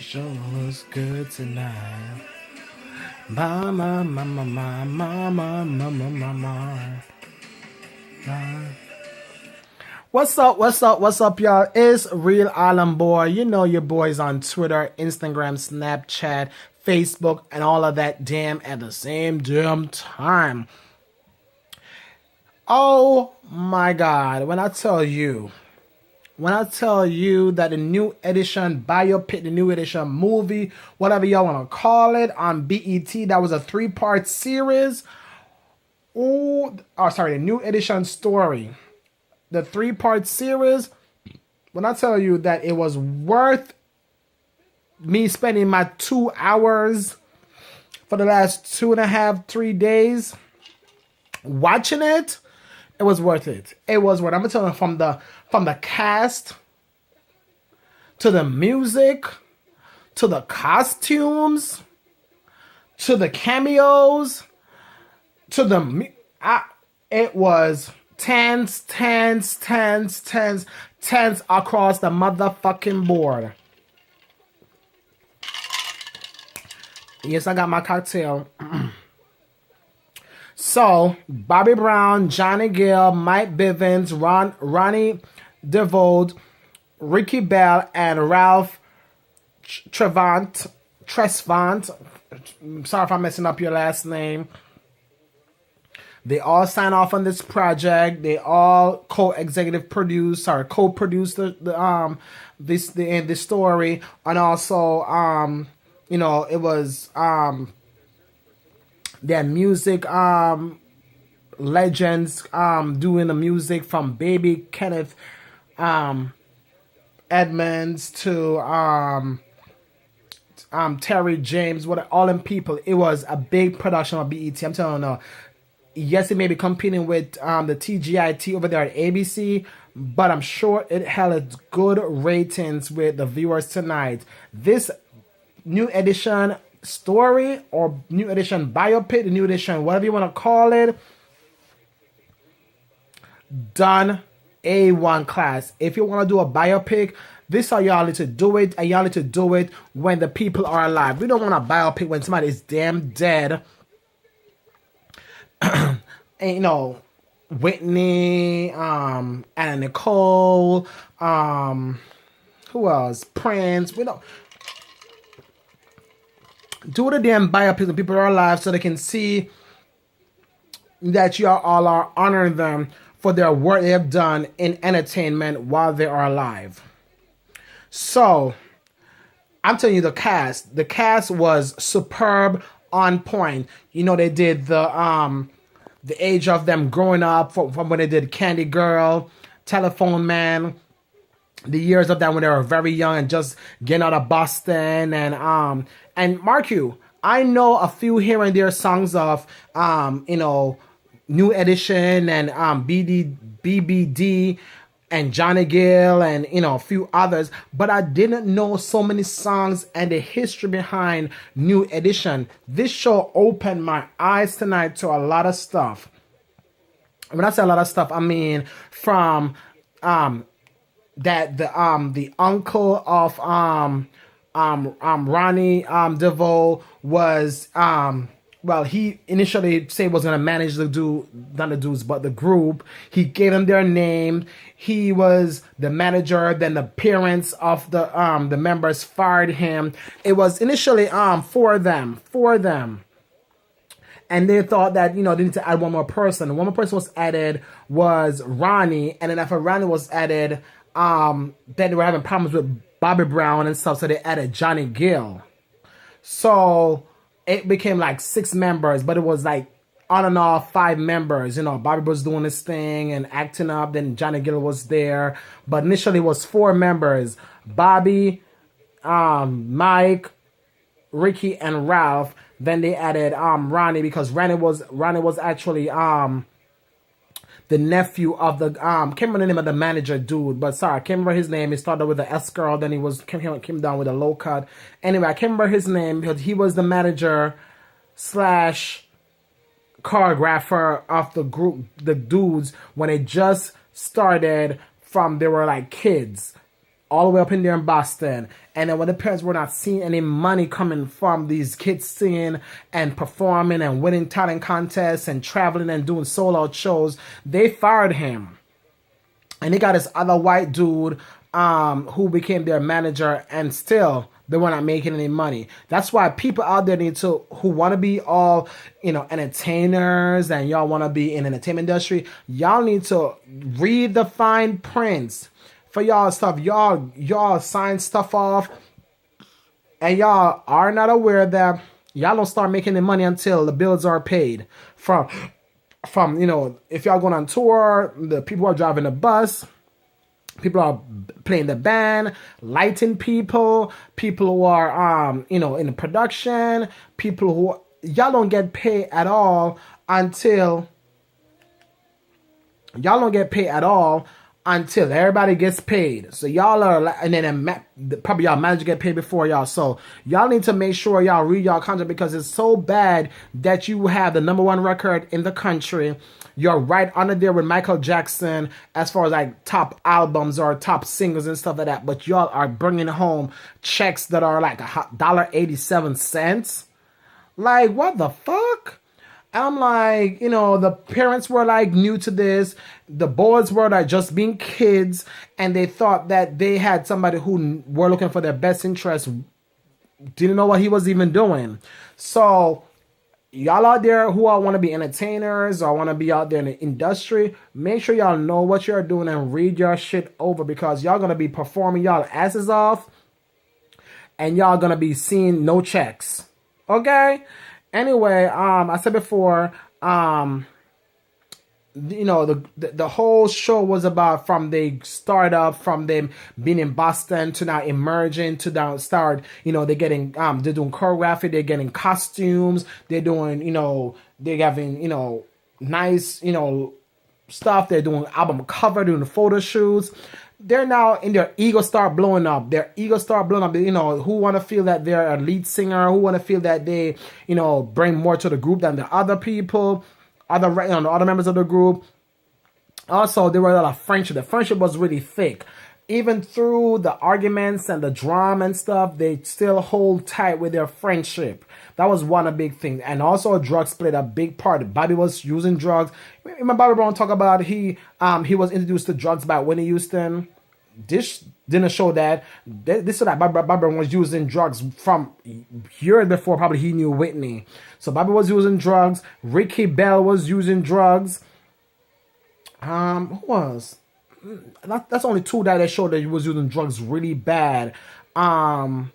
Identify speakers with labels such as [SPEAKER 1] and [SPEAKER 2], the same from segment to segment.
[SPEAKER 1] sure looks good tonight. Mama, mama, mama, mama, mama, mama. What's up, y'all? It's Real Island Boy. You know your boys on Twitter, Instagram, Snapchat, Facebook, and all of that damn at the same damn time. Oh my God, when I tell you that the new edition biopic, the new edition movie, whatever y'all want to call it, on BET, that was a 3-part series. The new edition story. The 3-part series, when I tell you that it was worth me spending my 2 hours for the last 2.5, 3 days watching it, it was worth it. It was worth it. I'm gonna tell you, from the cast to the music to the costumes to the cameos to the it was tens across the motherfucking board. Yes, I got my cocktail. So, Bobby Brown, Johnny Gill, Mike Bivins, Ronnie DeVoe, Ricky Bell, and Ralph Tresvant. Sorry if I'm messing up your last name. They all signed off on this project. They all co-produced the story, and also it was their music legends doing the music, from Baby Kenneth Edmonds to Terry James, all them people. It was a big production of BET. I'm telling you. Yes, it may be competing with the TGIT over there at ABC, but I'm sure it held its good ratings with the viewers tonight. This new edition story, or new edition biopic, the new edition, whatever you want to call it, done A1 class. If you want to do a biopic, this is how y'all need to do it, and y'all need to do it when the people are alive. We don't want a biopic when somebody is damn dead. And Whitney, Anna Nicole, who else? Prince. We don't do the damn biopic when people are alive, so they can see that y'all all are honoring them for their work they have done in entertainment while they are alive. So, I'm telling you, the cast was superb, on point. They did the age of them growing up from when they did Candy Girl, Telephone Man, the years of them when they were very young and just getting out of Boston, and mark you, I know a few here and there songs of New Edition and BBD and Johnny Gill and a few others, but I didn't know so many songs and the history behind New Edition. This show opened my eyes tonight to a lot of stuff. When I say a lot of stuff, I mean from that the uncle of Ronnie DeVoe was he initially said was gonna manage the group. He gave them their name. He was the manager. Then the parents of the members fired him. It was initially for them, and they thought that they need to add one more person. One more person was added, was Ronnie, and then after Ronnie was added, then they were having problems with Bobby Brown and stuff, so they added Johnny Gill. So it became like 6 members, but it was like on and off 5 members. Bobby was doing his thing and acting up. Then Johnny Gill was there, but initially it was 4 members: Bobby, Mike, Ricky, and Ralph. Then they added Ronnie, because Ronnie was actually the nephew of the can't remember the name of the manager dude, but sorry, I can't remember his name. He started with the S girl, then he came down with a low cut. Anyway, I can't remember his name because he was the manager / choreographer of the group, the dudes, when they just started from they were like kids. all the way up in there in Boston. And then when the parents were not seeing any money coming from these kids singing and performing and winning talent contests and traveling and doing sold out shows, they fired him. And they got this other white dude who became their manager, and still they were not making any money. That's why people out there need to, who want to be all, entertainers, and y'all want to be in the entertainment industry, y'all need to read the fine prints for y'all stuff. Y'all sign stuff off, and y'all are not aware that y'all don't start making the money until the bills are paid. From if y'all going on tour, the people are driving the bus, people are playing the band, lighting people who are in the production, people who y'all don't get paid at all until everybody gets paid. So y'all are, and then probably y'all manager get paid before y'all. So y'all need to make sure y'all read y'all contract, because it's so bad that you have the #1 record in the country. You're right under there with Michael Jackson as far as like top albums or top singles and stuff like that. But y'all are bringing home checks that are like $1.87. Like, what the fuck? And I'm like, the parents were like new to this. The boys were like just being kids, and they thought that they had somebody who were looking for their best interest, didn't know what he was even doing. So y'all out there who all want to be entertainers or want to be out there in the industry, make sure y'all know what you're doing and read your shit over, because y'all going to be performing y'all asses off, and y'all going to be seeing no checks. Okay? Anyway, I said before, the whole show was about from they start up, from them being in Boston to now emerging to now start, they're getting, they're doing choreography, they're getting costumes, they're doing, they're having, nice, stuff, they're doing album cover, doing photo shoots. They're now in their ego start blowing up. Who want to feel that they're a lead singer, who want to feel that they, bring more to the group than the other people, the other members of the group. Also, there were a lot of friendship. The friendship was really thick. Even through the arguments and the drama and stuff, they still hold tight with their friendship. That was one big thing. And also, drugs played a big part. Bobby was using drugs. Remember Bobby Brown talk about he was introduced to drugs by Whitney Houston. This didn't show that. This so that Bobby Brown was using drugs from years before probably he knew Whitney. So Bobby was using drugs. Ricky Bell was using drugs. Who was? That's only two that showed that he was using drugs really bad. People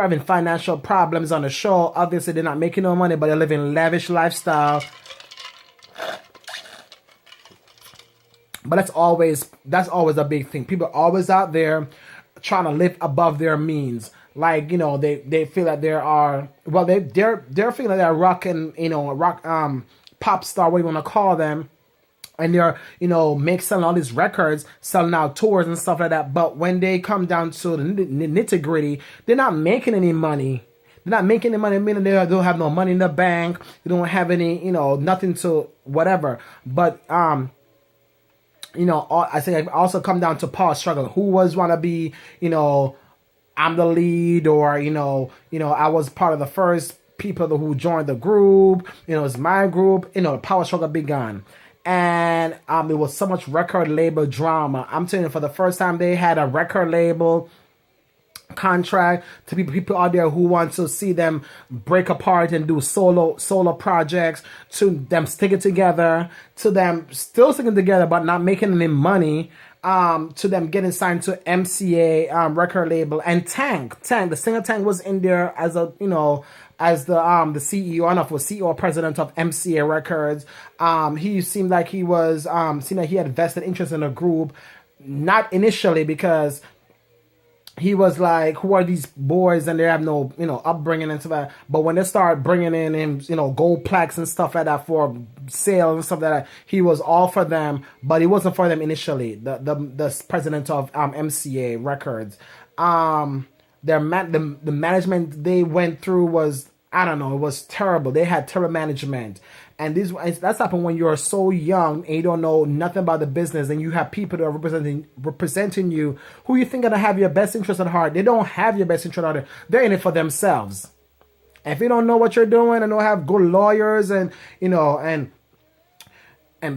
[SPEAKER 1] having financial problems on the show. Obviously, they're not making no money, but they're living lavish lifestyle. But that's always a big thing. People are always out there trying to live above their means. Like, they feel that they're feeling like they're rock pop star, what you want to call them. And they're, selling all these records, selling out tours and stuff like that. But when they come down to the nitty gritty, they're not making any money. They're not making any money, meaning they don't have no money in the bank. They don't have any, nothing to whatever. But, I say I also come down to Paul struggle. Who was want to be, I'm the lead, or, I was part of the first people who joined the group. It's my group. The power struggle began. And it was so much record label drama. I'm telling you, for the first time they had a record label contract, to people out there who want to see them break apart and do solo projects, to them sticking together, to them still sticking together but not making any money, to them getting signed to MCA record label. And Tank, the singer Tank, was in there as a as the CEO, I don't know if it was CEO or president of MCA Records. He seemed like he was seemed like he had vested interest in the group, not initially, because he was like, who are these boys, and they have no upbringing and stuff like that. But when they start bringing in him, gold plaques and stuff like that for sale and stuff like that, he was all for them, but he wasn't for them initially. The president of MCA Records, the management they went through was I don't know. It was terrible. They had terrible management, and that's happened when you're so young and you don't know nothing about the business, and you have people that are representing you who you think are gonna have your best interest at heart. They don't have your best interest at heart. They're in it for themselves. And if you don't know what you're doing and don't have good lawyers and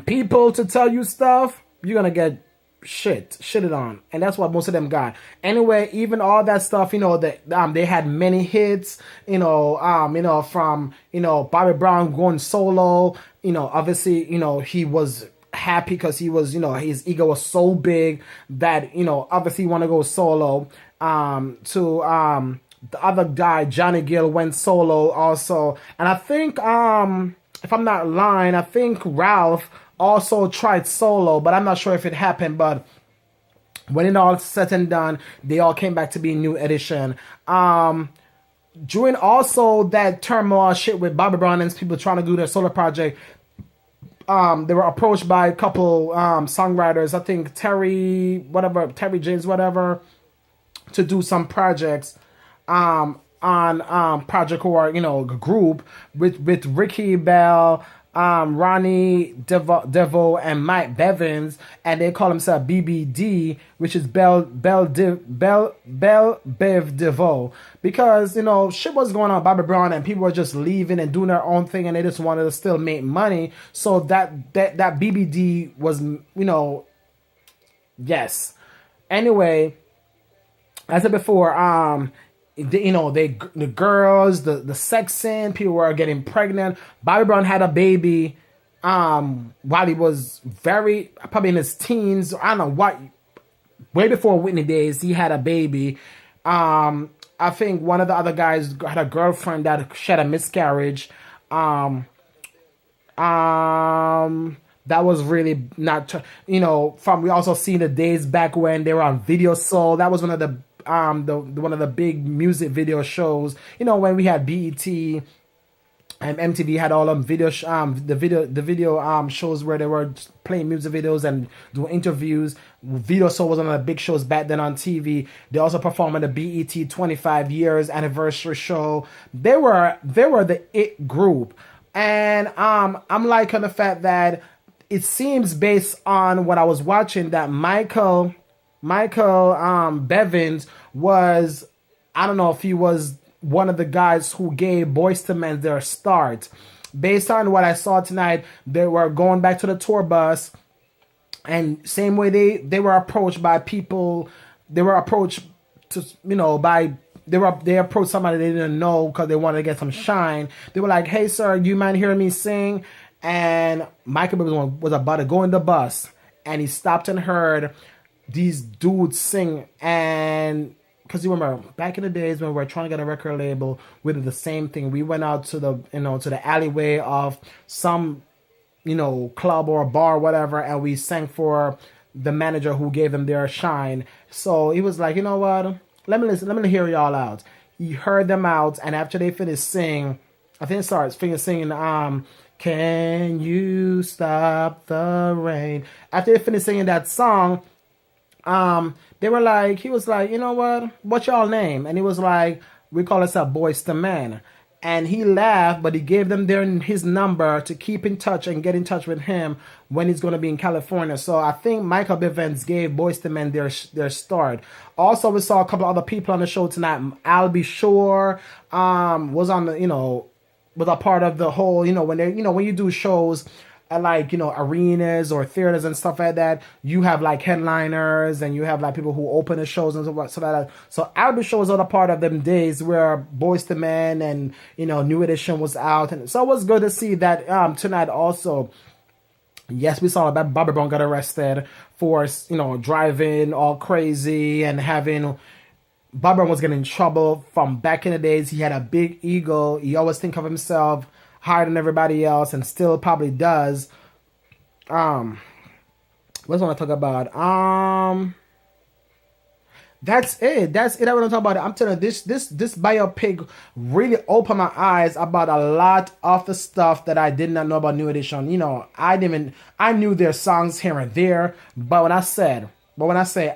[SPEAKER 1] people to tell you stuff, you're gonna get shitted on, and that's what most of them got. Anyway, even all that stuff, they had many hits, from Bobby Brown going solo. Obviously, he was happy because he was, his ego was so big that obviously he want to go solo. To The other guy, Johnny Gill, went solo also, and I think if I'm not lying, I think Ralph also tried solo, but I'm not sure if it happened. But when it all said and done, they all came back to be New Edition. During also that turmoil shit with Bobby Brown and people trying to do their solo project, they were approached by a couple songwriters, I think Terry James, whatever, to do some projects on Project or group with Ricky Bell, Ronnie Devo, and Mike Bevins, and they call themselves BBD, which is Bell Bev Devo, because shit was going on with Bobby Brown and people were just leaving and doing their own thing and they just wanted to still make money. So that BBD was yes. Anyway, as I said before, the girls, the sex scene, people were getting pregnant. Bobby Brown had a baby while he was probably in his teens. I don't know what, way before Whitney days, he had a baby. I think one of the other guys had a girlfriend that she had a miscarriage. That was really not, we also seen the days back when they were on Video Soul. That was one of the one of the big music video shows, when we had BET and MTV had all them video shows where they were playing music videos and doing interviews. Video Soul was one of the big shows back then on TV. They also performed at the BET 25 years anniversary show. They were the it group, and I'm liking the fact that it seems, based on what I was watching, that Michael Bevins was, I don't know if he was one of the guys who gave Boyz II Men their start. Based on what I saw tonight, they were going back to the tour bus, and same way they were approached by people. They were approached they approached somebody they didn't know because they wanted to get some shine. They were like, "Hey sir, do you mind hearing me sing?" And Michael Bevins was about to go in the bus, and he stopped and heard these dudes sing. And because you remember back in the days when we were trying to get a record label, we did the same thing. We went out to the alleyway of some club or bar or whatever, and we sang for the manager who gave them their shine. So he was like, you know what, let me hear y'all out. He heard them out, and after they finished singing, I think it starts singing "Can You Stop the Rain?" After they finished singing that song, he was like, you know what? What's y'all name? And he was like, we call ourselves Boyz II Men. And he laughed, but he gave them his number to keep in touch and get in touch with him when he's going to be in California. So I think Michael Bevins gave Boyz II Men their start. Also, we saw a couple of other people on the show tonight. Al B. Sure was on the, was a part of the whole, when you do shows at arenas or theaters and stuff like that, you have headliners and you have people who open the shows and stuff like that. So Al B. Sure was a part of them days where Boyz II Men and New Edition was out, and so it was good to see that tonight also. Yes, we saw that Bobby Brown got arrested for driving all crazy and having. Bobby Brown was getting in trouble from back in the days. He had a big ego. He always think of himself higher than everybody else, and still probably does. What else I want to talk about? That's it. I want to talk about it. I'm telling you, this biopic really opened my eyes about a lot of the stuff that I did not know about New Edition. I knew their songs here and there, but when I say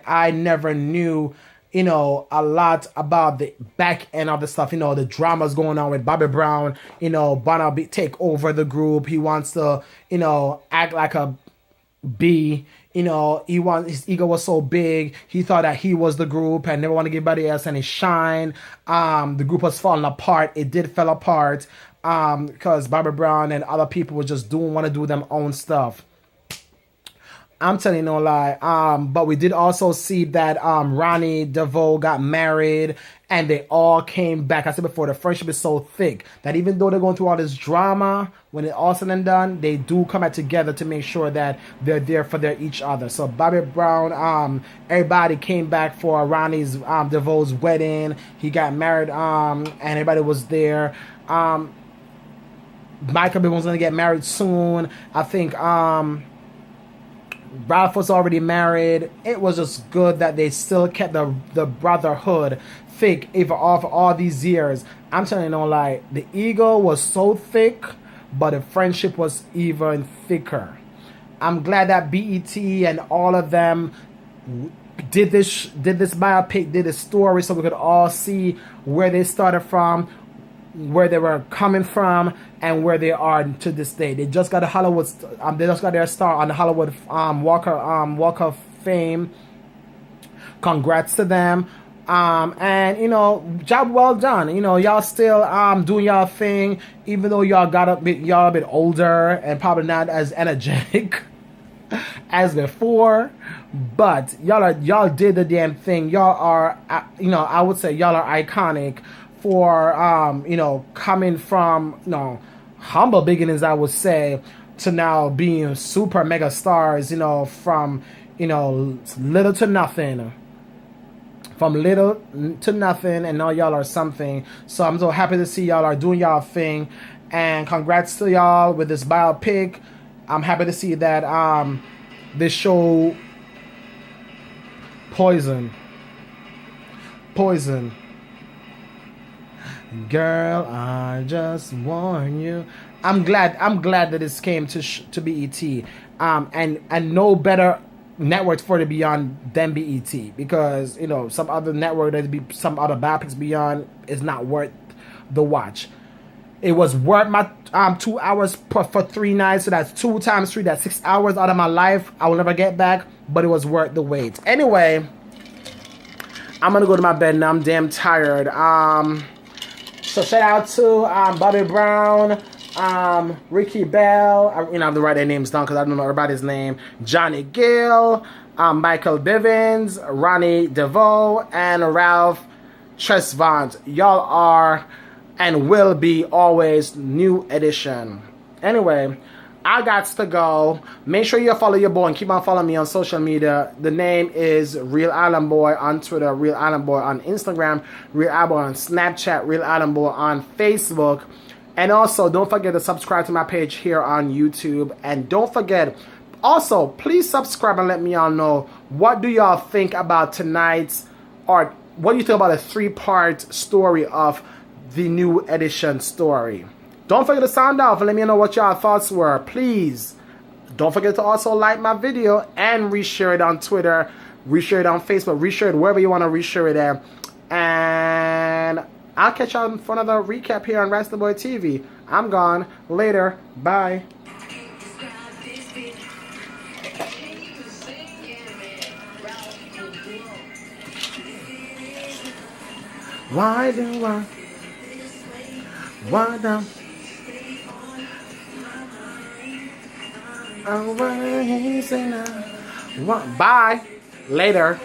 [SPEAKER 1] I never knew a lot about the back end of the stuff. The dramas going on with Bobby Brown. Wanna take over the group. He wants to, act like a B. His ego was so big. He thought that he was the group and never want to give anybody else any shine. The group was falling apart. It did fall apart because Bobby Brown and other people were just want to do their own stuff. I'm telling you no lie. But we did also see that Ronnie DeVoe got married and they all came back. I said before, the friendship is so thick that even though they're going through all this drama, when it's all said and done, they do come back together to make sure that they're there for each other. So Bobby Brown, everybody came back for Ronnie's DeVoe's wedding. He got married, and everybody was there. Michael B was going to get married soon. I think Ralph was already married. It was just good that they still kept the brotherhood thick even after all these years. I'm telling you no lie, the ego was so thick, but the friendship was even thicker. I'm glad that BET and all of them did this biopic, did this story, so we could all see where they started from, where they were coming from, and where they are to this day. They just got they just got their star on the Hollywood Walk of Fame. Congrats to them. And job well done. Y'all still doing y'all thing, even though y'all a bit older and probably not as energetic as before. But y'all did the damn thing. Y'all are I would say y'all are iconic for coming from humble beginnings, I would say, to now being super mega stars, from little to nothing. From little to nothing, and now y'all are something. So I'm so happy to see y'all are doing y'all thing, and congrats to y'all with this biopic. I'm happy to see that this show Poison. Girl, I just warn you. I'm glad that this came to BET. And no better networks for it to be on than BET, because some other network that be some other biopics beyond is not worth the watch. It was worth my 2 hours for 3 nights, so that's 2 times 3, that's 6 hours out of my life I will never get back, but it was worth the wait. Anyway, I'm gonna go to my bed now. I'm damn tired. So shout out to Bobby Brown, Ricky Bell. I have to write their names down because I don't know everybody's name. Johnny Gill, Michael Bivins, Ronnie DeVoe, and Ralph Tresvant. Y'all are and will be always new edition. Anyway, I got to go. Make sure you follow your boy and keep on following me on social media. The name is Real Island Boy on Twitter, Real Island Boy on Instagram, Real Island Boy on Snapchat, Real Island Boy on Facebook. And also, don't forget to subscribe to my page here on YouTube. And don't forget, also, please subscribe and let me all know, what do y'all think about tonight's, or what do you think about a 3-part story of the new edition story? Don't forget to sound off and let me know what y'all thoughts were. Please, don't forget to also like my video and reshare it on Twitter, reshare it on Facebook, reshare it wherever you want to reshare it at. And I'll catch y'all for another recap here on Rasta Boy TV. I'm gone. Later. Bye. Why do I? Why do I? Bye. Later.